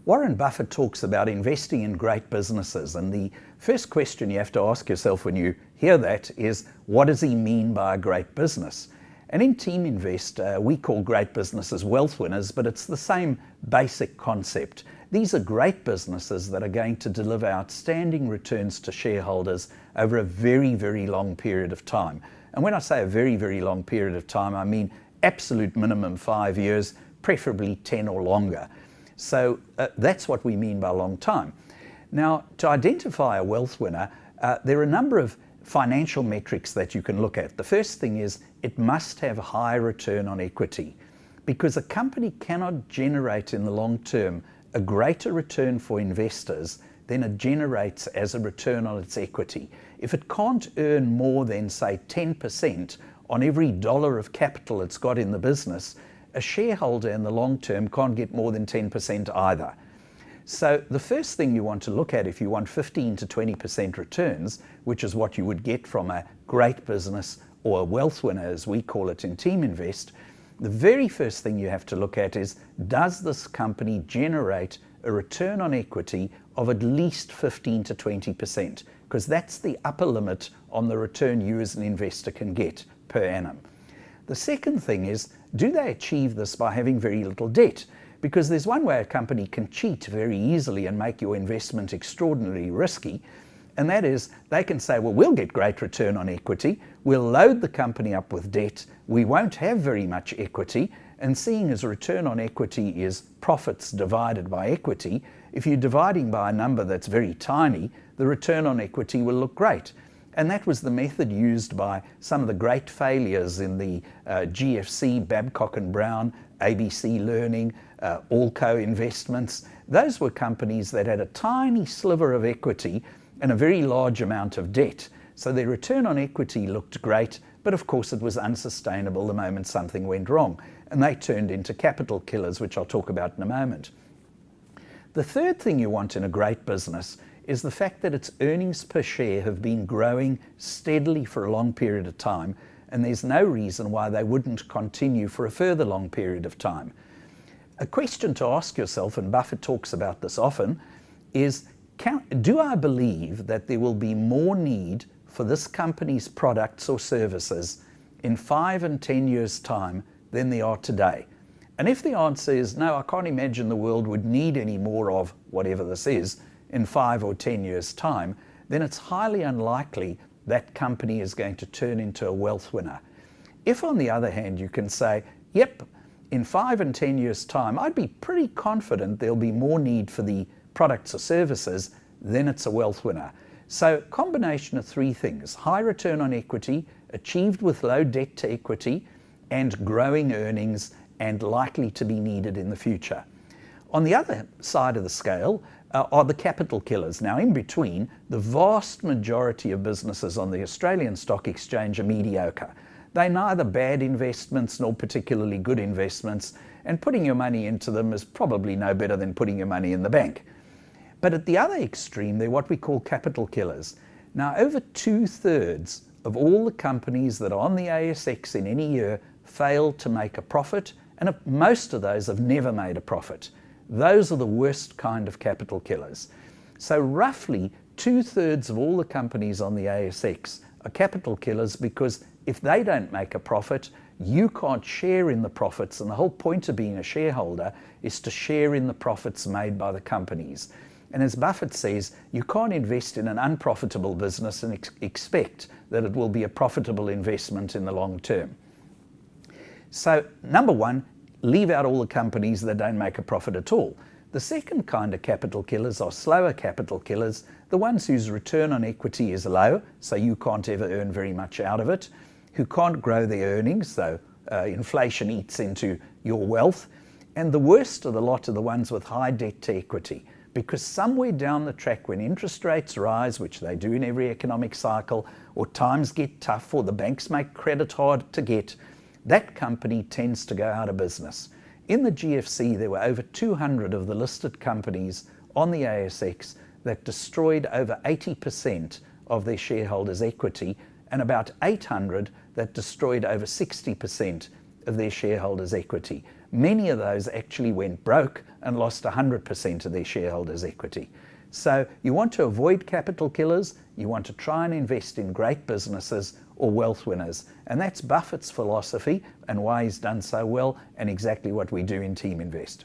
Warren Buffett talks about investing in great businesses, and the first question you have to ask yourself when you hear that is, what does he mean by a great business? And in Teaminvest, we call great businesses wealth winners, but it's the same basic concept. These are great businesses that are going to deliver outstanding returns to shareholders over a very, very long period of time. And when I say a very, very long period of time, I mean absolute minimum 5 years, preferably 10 or longer. So that's what we mean by long time. Now, to identify a wealth winner, there are a number of financial metrics that you can look at. The first thing is it must have a high return on equity, because a company cannot generate in the long term a greater return for investors than it generates as a return on its equity. If it can't earn more than, say, 10% on every dollar of capital it's got in the business, a shareholder in the long term can't get more than 10% either. So the first thing you want to look at if you want 15 to 20% returns, which is what you would get from a great business or a wealth winner, as we call it in Teaminvest, the very first thing you have to look at is, does this company generate a return on equity of at least 15 to 20%? Because that's the upper limit on the return you as an investor can get per annum. The second thing is, do they achieve this by having very little debt? Because there's one way a company can cheat very easily and make your investment extraordinarily risky, and that is they can say, well, we'll get great return on equity, we'll load the company up with debt, we won't have very much equity, and seeing as return on equity is profits divided by equity, if you're dividing by a number that's very tiny, the return on equity will look great. And that was the method used by some of the great failures in the GFC, Babcock and Brown, ABC Learning, Allco Investments. Those were companies that had a tiny sliver of equity and a very large amount of debt. So their return on equity looked great, but of course it was unsustainable the moment something went wrong. And they turned into capital killers, which I'll talk about in a moment. The third thing you want in a great business is the fact that its earnings per share have been growing steadily for a long period of time, and there's no reason why they wouldn't continue for a further long period of time. A question to ask yourself, and Buffett talks about this often, is, do I believe that there will be more need for this company's products or services in 5 and 10 years' time than there are today? And if the answer is no, I can't imagine the world would need any more of whatever this is in 5 or 10 years' time, then it's highly unlikely that company is going to turn into a wealth winner. If, on the other hand, you can say, yep, in 5 and 10 years' time, I'd be pretty confident there'll be more need for the products or services, then it's a wealth winner. So, combination of three things: high return on equity, achieved with low debt to equity, and growing earnings and likely to be needed in the future. On the other side of the scale are the capital killers. Now, in between, the vast majority of businesses on the Australian Stock Exchange are mediocre. They're neither bad investments nor particularly good investments, and putting your money into them is probably no better than putting your money in the bank. But at the other extreme, they're what we call capital killers. Now, over 2/3 of all the companies that are on the ASX in any year fail to make a profit, and most of those have never made a profit. Those are the worst kind of capital killers. So roughly 2/3 of all the companies on the ASX are capital killers, because if they don't make a profit, you can't share in the profits, and the whole point of being a shareholder is to share in the profits made by the companies. And as Buffett says, you can't invest in an unprofitable business and expect that it will be a profitable investment in the long term. So number one, leave out all the companies that don't make a profit at all. The second kind of capital killers are slower capital killers, the ones whose return on equity is low, so you can't ever earn very much out of it, who can't grow their earnings, so inflation eats into your wealth. And the worst of the lot are the ones with high debt to equity, because somewhere down the track, when interest rates rise, which they do in every economic cycle, or times get tough, or the banks make credit hard to get, that company tends to go out of business. In the GFC, there were over 200 of the listed companies on the ASX that destroyed over 80% of their shareholders' equity, and about 800 that destroyed over 60% of their shareholders' equity. many of those actually went broke and lost 100% of their shareholders' equity. So you want to avoid capital killers, you want to try and invest in great businesses or wealth winners. And that's Buffett's philosophy and why he's done so well, and exactly what we do in Teaminvest.